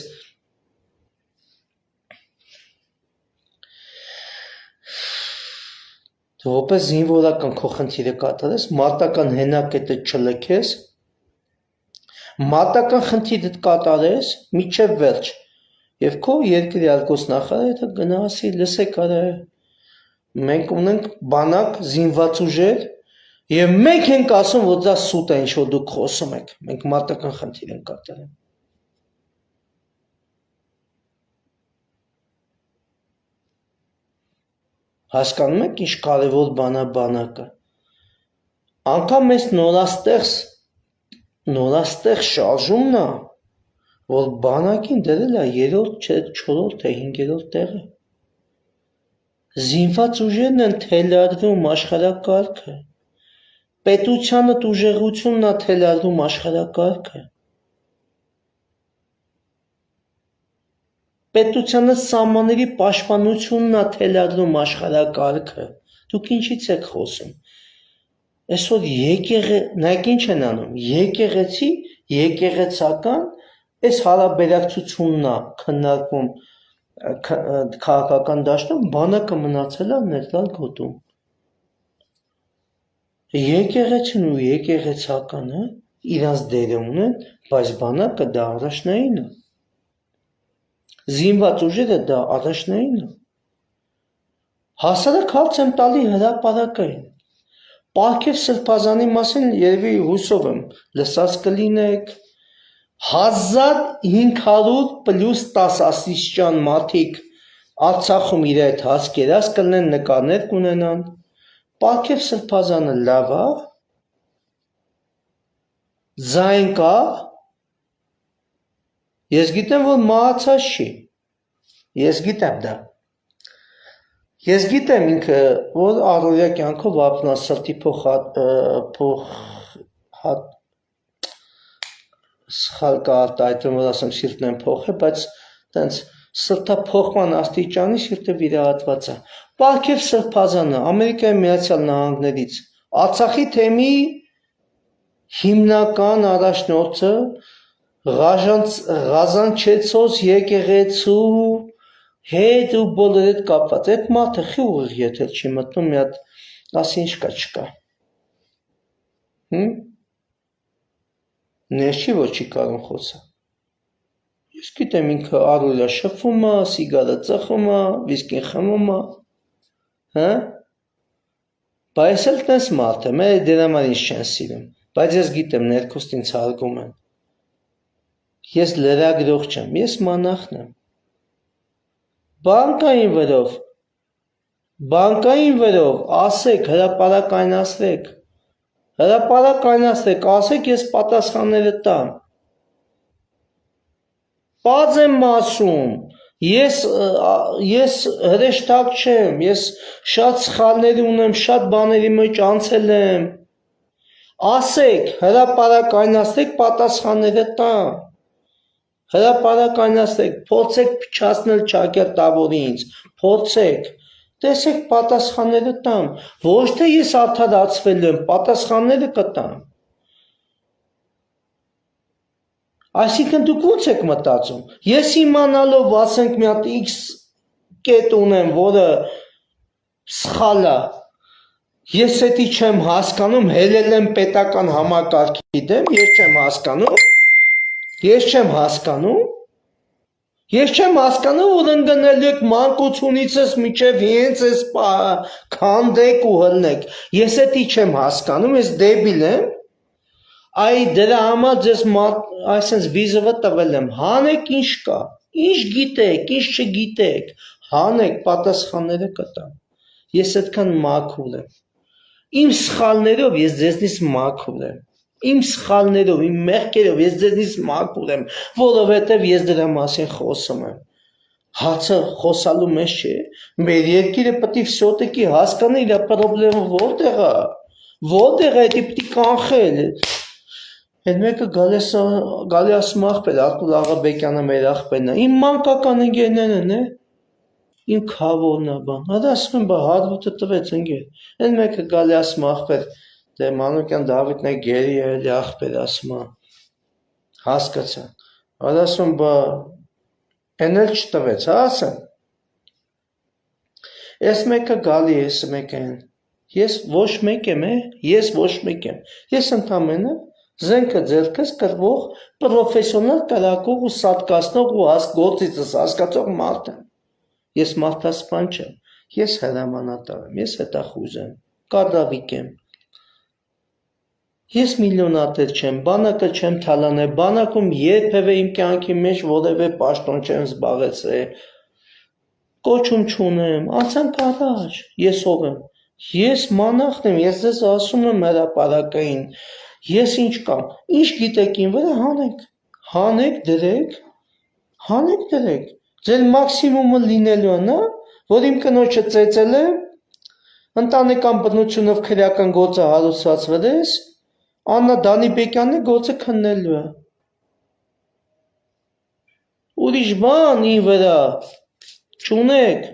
որպես զինվորական քո խնդիրը կատարես, մարտական հենակետը չլքես, մարտական խնդիրդ կատարես, միջև վերջ, և քո երկրի արտգործնախարարը գնա ասի, լսեք արա, մենք ունենք բանակ զինված ուժեր, և մենք ենք ասում, որ դա սուտ է, ինչ որ դուք խոսում եք, մենք մարտական խնդիր ենք կատարում։ Հասկանում եք ինչ կարևոր բան է բանակը։ Անգամ այս նորաստեղ շարժումն է, որ բանակին դրել է 3-րդ, 4-րդ, թե 5-րդ տեղը։ Զինված ուժերն են թելադրում աշխարհակարգը։ Պետությանդ ուժեղությունն է թելադրում աշխարհակարգը։ Պետությանդ սահմանների պաշտպանությունն է թելադրում աշխարհակարգը։ Դուք ինչից եք խոսում։ Այսօր նայեք ինչ են անում, եկեղեցի, եկեղեցական, այս հարաբերակցությունն է քննարկվում քաղաքական դաշտում, բանակը մնացել է ներկալ գոտում։ Եկեղեցին ու եկեղեցականը իրանց դերը ունեն, բայց բանակը դա առաջնային է։ Զինված ուժերը դա առաջնային է։ Հասարակ հարց եմ տալի հրապարակային։ Պարգև Սրբազանի մասին երևի հուսով եմ լսած կլինեք, 1500 պլյուս 10 աստիճան մարդիկ Արցախում իր այդ հասկերած կլնեն, նկարներ կունենան, Պարգև Սրբազանը լավ է, ձայն կա, ես գիտեմ, որ մահացած չի, ես գիտեմ դա, ես գիտեմ ինքը, որ առօրյա կյանքով ապնասրտի սխալ կա արտահայտվում, որ ասեմ սիրտն եմ փոխել, բայց տենց սրտափոխման աստիճանի սիրտը վիրահատված է։ Պարգև Սրբազանը Ամերիկայի Միացյալ Նահանգներից Արցախի թեմի հիմնական առաջնորդը Ղազանչեցոս եկեղեցու հետ ու բոլոր հետ կապված։ Այդ մարդը խի ուղիղ եթեր չի մտնում, մի հատ ասի ինչ կա չկա։ Ներս չի, որ չի կարող խոսա։ Ես գիտեմ ինքը առօրյա շփվում է, սիգարը ծխում է, վիսկին խմում է, հա։ Բայց էլ տես մարդ եմ, դրա համար ինձ չեն սիրում, բայց ես գիտեմ ներքուստ ինձ հարգում են։ Ես լրագրող չեմ, ես մանախն եմ։ Բանկային վրով, ասեք, հրապարակայնացրեք, ասեք, ես պատասխանները տամ։ Պարզ եմ ասում, ես հրեշտակ չեմ, ես շատ սխալներ ունեմ, շատ բաների մեջ անցել եմ։ Ասեք, հրապարակայնացրեք, պատասխանները տամ։ Հրապարակայնացրեք, փորձեք փչացնել ճակերտավորի ինձ, փորձեք, տեսեք պատասխանները տամ, ոչ թե ես արդարացվելու եմ, պատասխանները կտամ։ Այսինքն դուք ո՞նց եք մտածում։ Ես իմանալով, ասենք մի հատ X կետ ունեմ, որը սխալ է, ես էդի չեմ հասկանում, հելել եմ պետական համակարգի դեմ, ես չեմ հասկանում, որ ընկնելու եք մանկությունիցս մինչև հենց ես քանդեք ու հլնեք, ես էդի չեմ հասկանում, ես դեբիլ եմ, այ դրա համար ձեզ այսենց վիզովը տվել եմ, հանեք ինչ կա, ինչ գիտեք, ինչ չգիտեք, հանեք, պատասխանները կտամ, ես այդքան մաքուր եմ, իմ սխալներով ես ձեզնից մաքուր եմ, իմ սխալներով, իմ մեղքերով ես ձեզնից մաքուր եմ, որովհետև ես դրա մասին խոսում եմ, հացը խոսալու մեջ չէ, մեր երկիրը պետք է վսյոտեկի հասկանի իր պրոբլեմը որտեղ է, էդի պետք է կանխել, Այդ մեկը գալի ասում աղբեր, Արտուր Աղաբեկյանը մեր աղբերն է, իմ մանկական ընկերներն է, իմ քավորն է բան, հա ասում եմ, բա հարվուտը տվեց ընկեր, այդ մեկը գալի ասում աղբեր, դե Մանուկյան Դավիթն է գերի էլի աղբեր ասում է, հասկացա, հա ասում եմ, բա են էլ չտվեց, հա ասեմ, ես մեկը գալի, ես մեկ են, ես ոչ մեկ եմ, ես ընդամենը Զենքը ձեռքս կրվող, պրոֆեսիոնալ կրակող ու սատկացնող ու գործիցս հասկացող մարդ եմ, ես մարդասպան չեմ, ես հրամանատար եմ, ես հետախուզ եմ, կադրավիկ եմ, ես միլիոնատեր չեմ, բանակը չեմ թալանել, բանակում երբևէ իմ կյանքի մեջ որևէ պաշտոն չեմ զբաղեցրել, կոչում չունեմ, անցանք առաջ, ես ով եմ, ես մանախն եմ, ես ձեզ ասում եմ հրապարակային, Ես ինչ կամ, ինչ գիտեք ին վրա հանեք դրեք, ձեր մաքսիմումը լինելու է, որ իմ կնոջը ծեծել է, ընտանեկան բնությունով քրեական գործը հարուցացվել ես, Աննա Դանիբեկյանը գործը քննելու է, ուրիշ բան ին վրա, չունեք,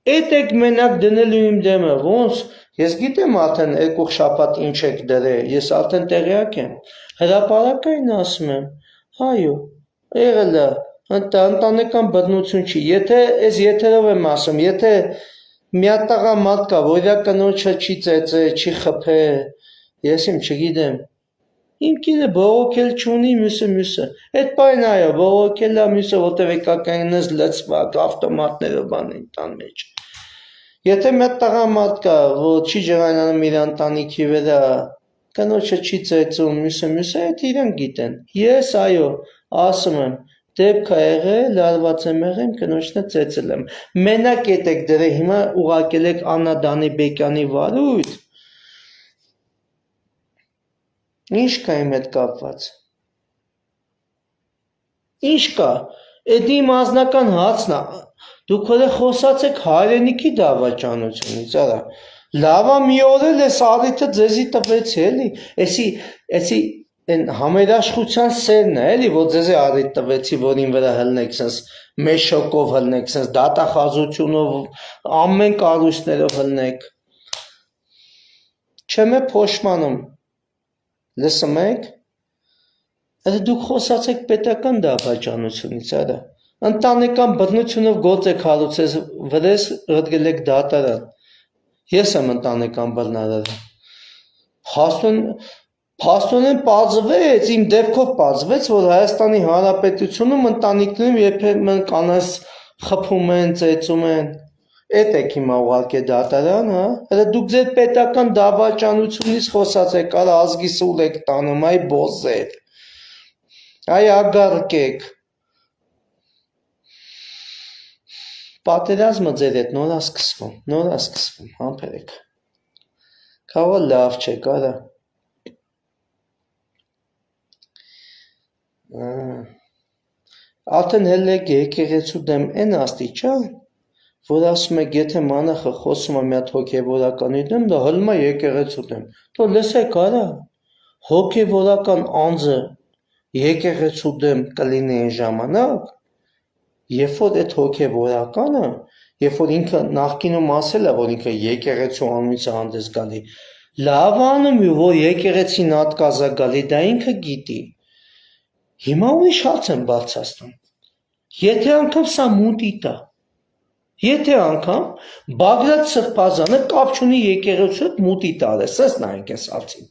Էդ եք մենակ դնելու իմ դեմը, ոնց, ես գիտեմ արդեն երկու շաբաթ ինչ եք դրել, ես արդեն տեղյակ եմ, հրապարակային ասում եմ, հայո, եղել է, ընտանեկան բռնություն չի, եթե ես եթերով եմ ասում, եթե միատաղա մարդ կա, որ իր կնոջը չի ծեծել, չի խփել, ես իմ չգիտեմ, իմ կինը բողոքել չունի մյուսը, այդ պայն այո, բողոքել է մյուսը, որտև եկականինս լծված, ավտոմատներով բանին տան մեջ, Եթե մի հատ տղա մարդ կա, որ չի ջղայնանում իր ընտանիքի վրա, կնոջը չի ծեծում, մյուսը, այդ իրենք գիտեն։ Ես այո, ասում եմ, դեպք է եղել, լարված եմ եղել, կնոջն է ծեծել եմ։ Մենակ եք դրե հիմա ուղարկել եք Աննա Դանիբեկյանի վարույթ։ Ինչ կա իմ հետ կապված։ Ինչ կա։ Էդ իմ անձնական հացն է։ Դուք հələ խոսած եք հայրենիքի դավաճանությունից, արա։ Լավա մի օր էլ էս առիթը ձեզի տվեցի, էլի։ Էսի այն համերաշխության սերն է, էլի, որ ձեզի առիթ տվեցի, որ ին վրա հլնեք, սենց մեծ շոկով հլնեք, սենց դատախազությունով, ամեն կառույցներով հլնեք։ Չեմ է փոշմանում։ Լսում եք։ Հələ դուք խոսած եք պետական դավաճանությունից, արա։ Ընտանեկան բռնությունով գործ եք հարուցել, վրես ըդգել եք դատարան։ Ես եմ ընտանեկան բռնարարը։ Փաստորեն պարզվեց, իմ դեպքով պարզվեց, որ Հայաստանի Հանրապետությունում ընտանիքներում երբեմն կանանց խփում են, ծեծում են։ Էդ եք հիմա ուղարկե դատարան, հա։ Հələ դուք ձեր պետական դավաճանությունից խոսած եք, արա ազգի սուլ եք տանում, այ բոզեր։ Այ ագարկ եք։ Պատերազմը ձեր հետ նորա սկսվում, համբերեք։ Քավա լավ չէ, կարա։ Արդեն հելեք եկեղեցու դեմ են աստիճան, որ ասում եք, եթե մանախը խոսում է մի հատ հոգևորականի դեմ, դա հլմա եկեղեցու դեմ։ Դու լսեք, արա, հոգևորական անձը եկեղեցու դեմ կլինի այն ժամանակ, երբ որ այդ հոգևորականը, երբ որ ինքը նախկինում ասել է, որ ինքը եկեղեցու անունից է հանդես գալի, լավ անում է, որ եկեղեցին ատկազ է գալի, դա ինքը գիտի։ Հիմա ուրիշ հարց եմ բարձրացնում։ Եթե անգամ սա մուտի տա, եթե անգամ Բագրատ Սրբազանը կապ չունի եկեղեցու հետ մուտի տար է, սես նայենք այս հարցին։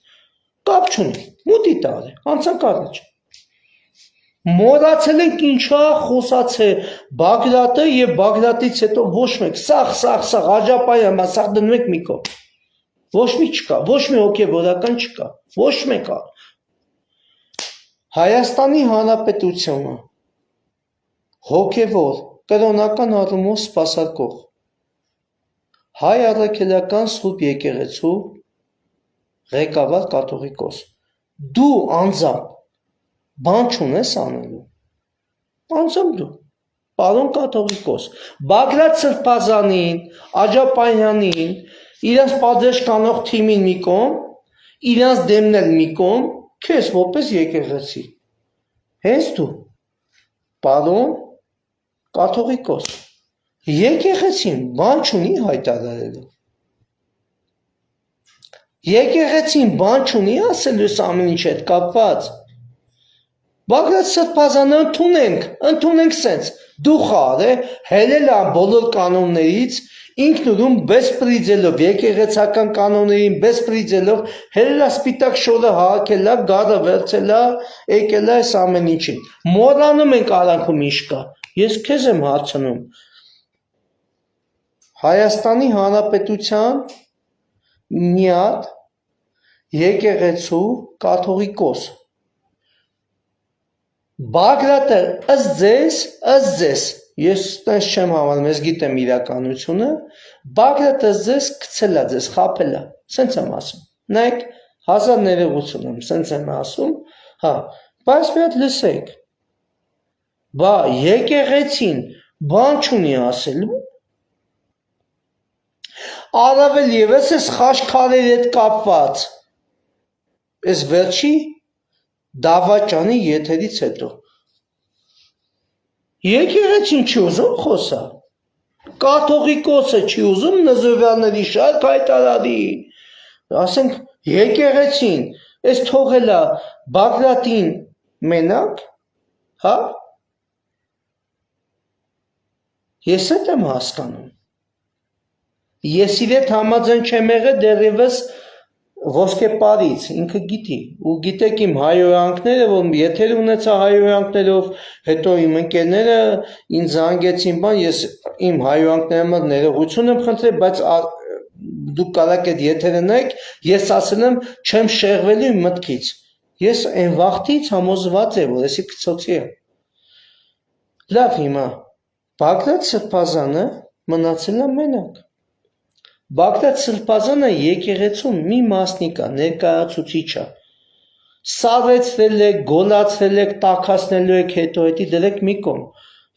Կապ չունի, մուտի տար է, անցանք առաջ։ Մոռացել ենք ինչա խոսացե Բագրատը եւ Բագրատից հետո ոչ մեկ, սաղ Աջապայան, սաղ դնում եք մի կողմ։ Ոչ մի չկա, ոչ մի հոգևորական չկա, ոչ մեկը։ Հայաստանի Հանրապետությունը հոգևոր, կրոնական առումով սպասարկող Հայ առաքելական Սուրբ եկեղեցու ղեկավար կաթողիկոս։ Դու անձամբ բան չունես անելու։ Անձամբ դու, պարոն կաթողիկոս, Բագրատ Սրբազանին, Աջապայանին, իրենց պատժ կանող թիմին մի կողմ, իրենց դեմնել մի կողմ, քեզ որպես եկեղեցի։ Հենց դու, պարոն կաթողիկոս, եկեղեցին բան չունի հայտարարելու։ Եկեղեցին բան չունի ասելու ամեն ինչ հետ կապված։ Բագրատ Սրբազանը ընդունենք սենց, դու խար է, հելել է բոլոր կանոններից, ինքնուրույն բեսպրիձելով, եկեղեցական կանոններին բեսպրիձելով, հելել է սպիտակ շորը հաղաքել է, գարը վերցել է, եկել է այս ամեն ինչին։ Մոռանում ենք արանքում ինչ կա։ Ես քեզ եմ հարցնում։ Հայաստանի Հանրապետության մի հատ եկեղեցու կաթողիկոս Բագրատը ըստ ձեզ, ես տես չեմ համարում, ես գիտեմ իրականությունը, Բագրատը ձեզ գցել է ձեզ, խաբել է, սենց եմ ասում, նայեք, հազար ներողություն եմ, սենց եմ ասում, հա, բայց մի հատ լսեք, բա եկեղեցին բան չունի ասելու, առավել ևս ես խաչքարերի հետ կապված, ես վերջի դավաճանի եթերից հետո, եկեղեցին չի ուզում խոսա, կաթողիկոսը չի ուզում նզովյանների շարք հայտարարի, ասենք եկեղեցին, ես թողել է Բագրատին մենակ, հա, ես էդ եմ հասկանում, ես իր հետ համաձայն չեմ եղել դեռևս ոսկեպարից, ինքը գիտի, ու գիտեք իմ հայոյանքները, որ եթեր ունեցա հայոյանքներով, հետո իմ ընկերները ինձ զանգեցին բան, ես իմ հայոյանքների համար ներողություն եմ խնդրել, բայց դուք կարաք այդ եթերը նայեք, ես ասել եմ չեմ շեղվելու իմ մտքից, ես այն վաղտից համոզված եմ, որ եսի կցոցի եմ։ Լավ հիմա, Բագրատ Սրբազանը մնացել է մենակ։ Բագրատ Սրբազանը եկեղեցու մի մասնիկ է, ներկայացուցիչ է։ Սավեցրել եք, գոլացրել եք, տաքացնելու եք, հետո հետի դրեք մի կողմ։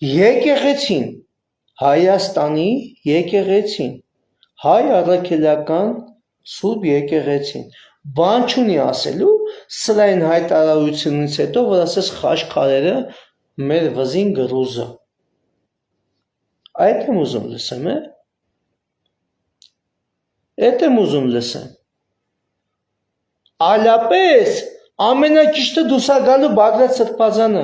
Եկեղեցին, Հայաստանի եկեղեցին, հայ առաքելական Սուրբ եկեղեցին, բան չունի ասելու, սրային հայտարարությունից հետո, որ ասես խաչքարերը մեր վզին գրուզը։ Այդ եմ ուզում լսեմ, Էդ եմ ուզում լսեմ։ Այլապես ամենաճիշտը դուս գալու Բագրատ Սրբազանը։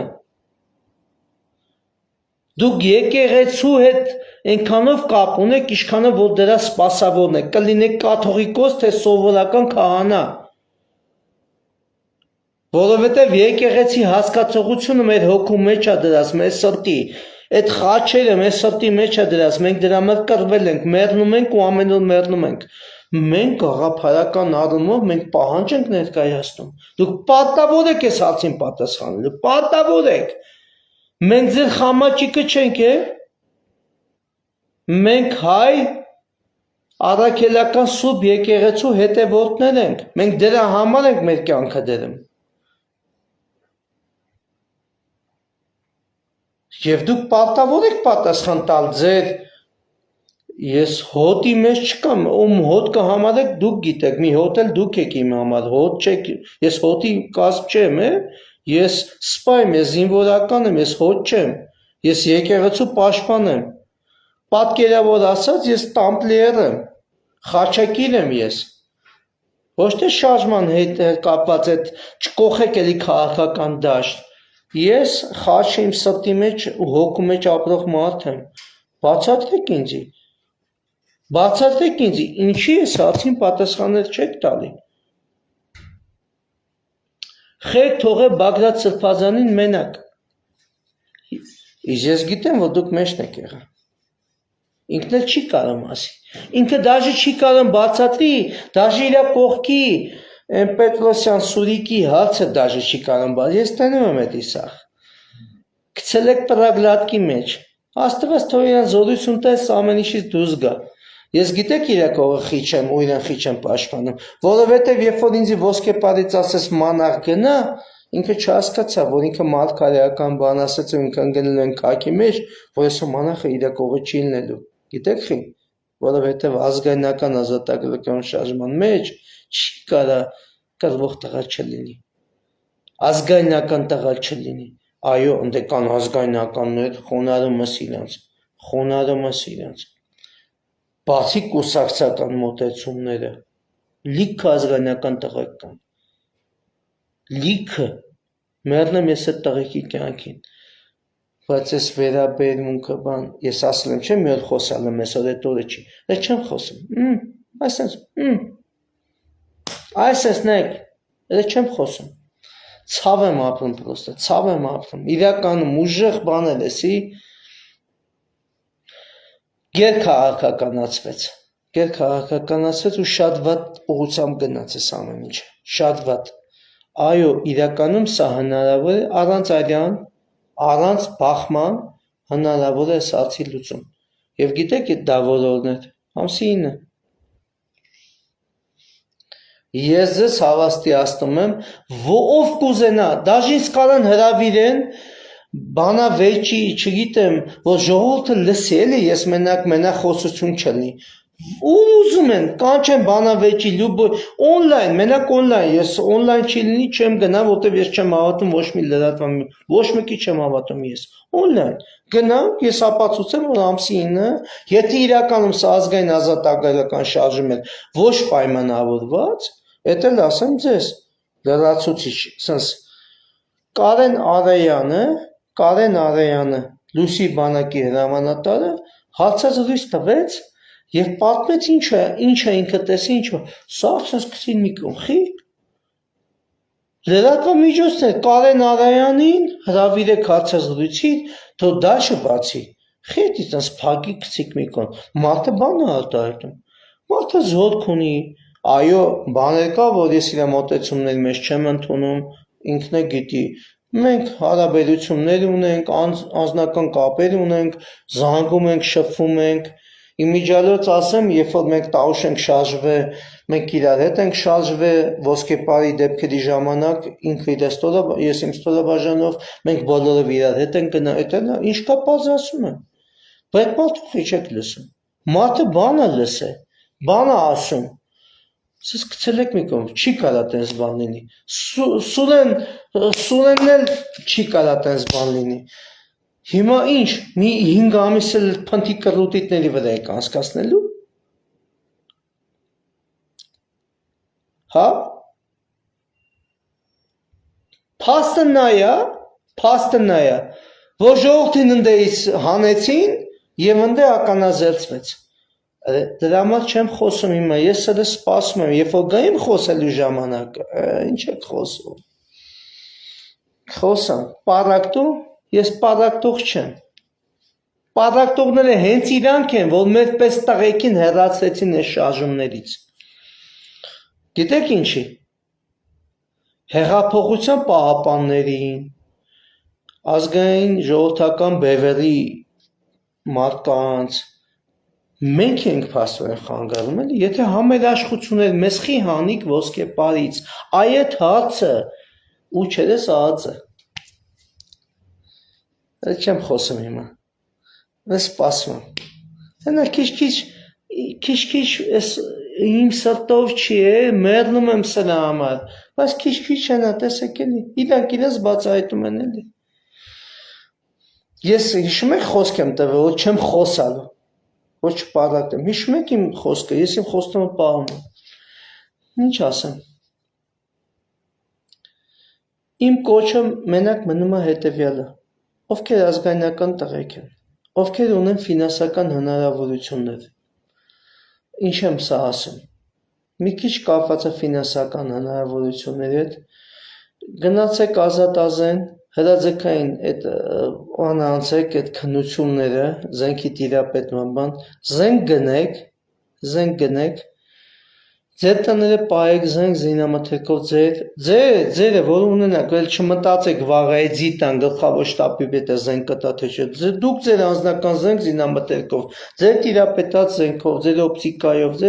Դուք եկեղեցու հետ այնքանով կապ ունեք, ինչքանով որ դրա սպասավորն եք, կլինեք կաթողիկոս, թե սովորական քահանա։ Որովհետև եկեղեցի հասկացողությունը մեր հոգու մեջ է դրած, մեր սրտի։ Այդ խաչերը մեզ սրտի մեջ է դրած, մենք դրա մեջ կռվել ենք, մեռնում ենք ու ամեն օր մեռնում ենք։ Մենք գաղափարական առումով մենք պահանջ ենք ներկայացնում։ Դուք պատրաստ եք այս հարցին պատասխանելու, պատրաստ եք։ Մենք ձեր խամաճիկը չենք, մենք հայ առաքելական սուրբ եկեղեցու հետևորդներ ենք։ Մենք դրա համար ենք մեր կյանքը դերում։ Եվ դուք պատրաստ եք պատասխան տալ ձեր ես հոտի մեջ չկամ, ում հոտ կհամարեք դուք գիտեք, մի հոտ էլ դուք եք իմ համար, հոտ չեք, ես հոտի կազմ չեմ, ես սպա եմ, ես զինվորական եմ, ես հոտ չեմ, ես եկեղեցու պաշտպան եմ, պատկերավոր ասած ես տամպլիեր եմ, խաչակիր եմ ես, ոչ թե շարժման հետ կապված այդ չկոխեք էլի քաղաքական դաշտ, ես խաչ իմ սրտի մեջ ու հոգու մեջ ապրող մարդ եմ, բացատրեք ինձի, ինչի ես հարցին պատասխաններ չեք տալի։ Խեք թողե Բագրատ Սրբազանին մենակ։ Իսկ ես գիտեմ, որ դուք մեջն եք եղել։ Ինքն էլ չի կարող ասի։ Ինքը դաժե չի կարող բացատրի, դաժե իր կողքի Պետրոսյան Սուրիկի հարցը դաժե չի կարող բացատրի։ Ես տենում եմ այդ իսախ։ Գցել եք պրագլատկի մեջ։ Աստված թող իրան զորություն տես ամեն ինչից դուրս գա։ Ես գիտեք իր կողը խիչ եմ ու իրան խիչ եմ պաշտպանում, որովհետև երբ որ ինձ ոսկեպարից ասես մանախ գնա, ինքը չհասկացա, որ ինքը մարգարեական բան ասեց ու ինքան գնել են քաքի մեջ, որ այսօ մանախը իր կողը չի լինելու։ Գիտեք խի, որովհետև ազգայնական ազատագրական շարժման մեջ չի կարա կռվող տղա չլինի։ Ազգայնական տղա չլինի։ Այո, ընդ կան ազգայնականներ, խոնարհումս իրանց։ Բացի կուսակցական մոտեցումները, լիքը ազգայնական տղեկ կան։ Լիքը, մեռնեմ ես այդ տղեկի կյանքին, բայց ես վերաբերմունքը բան, ես ասել եմ չեմ մի օր խոսալ եմ այսօր այդ օրը չի, այդ չեմ խոսում, այսպես նեք, այդ չեմ խոսում, ցավ եմ ապրում պրոստը, ցավ եմ ապրում, իրականում ուժեղ բանել էսի, գերքաղաքականացվեց ու շատ վատ ուղղությամբ գնաց այս ամեն ինչը, շատ վատ, այո, իրականում սա հնարավոր է առանց արյան, առանց բախման հնարավոր է սարցի լուծում, և գիտեք այդ դա որորն էր, ամսի 9, ես ձեզ հավաստիացնում եմ, ով կուզենա, դաժինս կարան հրավիրեն, բանավեճի, չգիտեմ, որ ժողովուրդը լսի էլի, ես մենակ խոսություն չլինի, ու ուզում են, կանչեն բանավեճի, օնլայն, մենակ օնլայն, ես օնլայն չի լինի, չեմ գնա, որտև ես չեմ հավատում ոչ մի լրատվամի, ոչ մեկի չեմ հավատում ես, օնլայն, գնամ, ես ապացուցեմ, որ ամսի 9, եթե իրականում սա ազգային ազատագրական շարժում է ոչ պայմանավորված, էդ էլ ասեմ ձեզ, լրացուցիչ, սենց, Կարեն Արեյանը, Լուսի բանակի հրամանատարը, հարցազրույց տվեց և պատմեց ինչ է ինքը տեսի, սա ասենց կցին մի կողքի, լրատվամիջոցներ Կարեն Արեյանին հրավիրեք հարցազրույցի, թող դաշը բացի, խետի տենց փակի կցիկ մի կողմ, մարդը բան է արտահայտում, մարդը զորք ունի, այո, բաներ կա, որ ես իր մոտեցումների մեջ չեմ ընդունում, ինքն է գիտի, մենք հարաբերություններ ունենք, անձնական կապեր ունենք, զանգում ենք, շփվում ենք, իմիջիալոց ասեմ, երբ որ մենք տauշ ենք շարժվել, մենք իրար հետ ենք շարժվել, ոսկեպարի դեպքերի ժամանակ, ինքը իր ստորը, ես իմ ստորաբաժանով, մենք բոլորով իրար հետ ենք գնա, ինչ կա պարզ ասում եմ, բայց մարդու խի չեք լսում, մարդը բան է լսե, բան է ասում, Սես կցել եք մի կողմ, չի կարա տենց բան լինի, Սուրենն էլ չի կարա տենց բան լինի, հիմա ինչ, մի 5 ամիս էլ փնթի կռուտիտների վրա եք անցկացնելու, հա, փաստը նայա, որ ժողովրդին ընդեից հանեցին և ընդե ականազերծվեց, դրա համար չեմ խոսում հիմա, ես սրը սպասում եմ, երբ որ գայիմ խոսելու ժամանակ, ինչ եք խոսում, խոսամ, պարակտու, ես պարակտող չեմ, Պարակտողները հենց իրանք են, որ մեր պես տղեկին հեռացրեցին այս շարժումներից։ Գիտեք ինչի։ Հեղափոխության պահապաններին, ազգային ժողովրդական բևեռի մարդկանց մենք ենք փաստորեն խանգարում, էլի, եթե համերաշխություններ մեզ խի հանիկ ոսկեպարից, այդ հարցը ու չերես ածը։ Այդ չեմ խոսում հիմա։ Ես սպասում եմ։ Հենա քիչ էս իմ սրտով չի է, մեռնում եմ սրա համար, բայց քիչ հենա, տեսեք էլի, իրանք իրենց բացահայտում են էլի։ Ես հիշում եք խոսք եմ տվել, որ չեմ խոսալու, որ չպարակտեմ, հիշում եք իմ խոսքը, ես իմ խոստումը պահում եմ։ Ինչ ասեմ։ Իմ կոչը մենակ մնում է հետևյալը, ովքեր ազգայնական տղեկ են, ովքեր ունեն ֆինանսական հնարավորություններ։ Ինչ եմ սա ասում։ Մի քիչ կապված է ֆինանսական հնարավորությունների հետ, գնացեք ազատազեն, հրաձգային այդ անանցեք այդ քննությունները, զենքի տիրապետման բան, զենք գնեք, ձեր տները պահեք զենք զինամթերքով ձերը, որ ունենաք, էլ չմտածեք վաղը էձի տան գլխավոր շտաբի պետ է զենք կտա թե չէ, դուք ձեր անձնական զենք զինամթերքով, ձեր տիրապետած զենքով, ձեր օպտիկայով,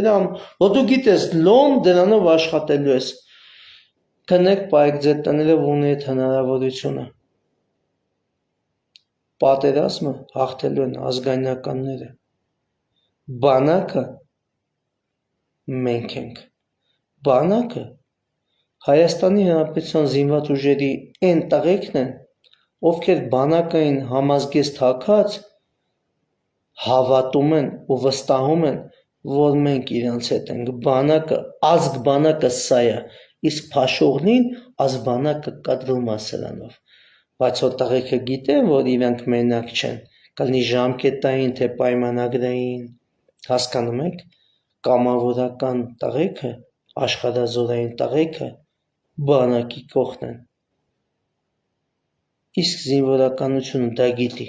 որ դու գիտես լոն դրանով աշխատելու ես, գնեք պահեք ձեր տները, որ ունի այդ հնարավորությունը։ Պատերազմը հաղթելու են ազգայնականները, բանակը մենք ենք, բանակը Հայաստանի Հանրապետության զինված ուժերի այն տղեկն են, ովքեր բանակային համազգեստ հագած հավատում են ու վստահում են, որ մենք իրանց հետ ենք, բանակը, ազգ բանակը սա է, իսկ փաշողնին ազգ բանակը կտրում է սրանով, բայց որ տղեկը գիտեն, որ իրանք մենակ չեն, կլինի ժամկետային, թե պայմանագրային, հասկանում եք, կամավորական տղեկը, աշխարհազորային տղեկը բանակի կողքն են, իսկ զինվորականությունը դա գիտի,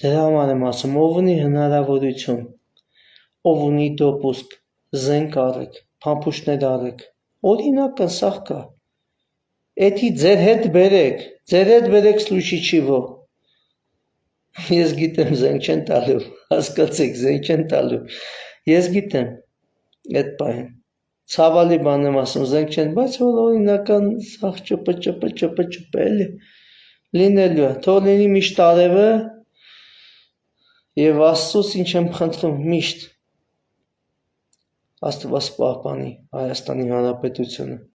դրա համար եմ ասում, ով ունի հնարավորություն, ով ունի դոպուսկ, զենք արեք, փամփուշտներ արեք, օրինակ սաղ կա, էդի ձեր հետ բերեք Սլուշիչիվո, ես գիտեմ զենք չեն տալու, հասկացեք զենք չեն տալու, ես գիտեմ այդ պահին, ցավալի բան եմ ասում, զենք չեն, բայց որ օրինական սաղ ճպ էլի, լինելու է, թող լինի միշտ արևը և Աստծուց ինչ եմ խնդրում, միշտ Աստված պահպանի Հայաստանի Հանրապետությունը։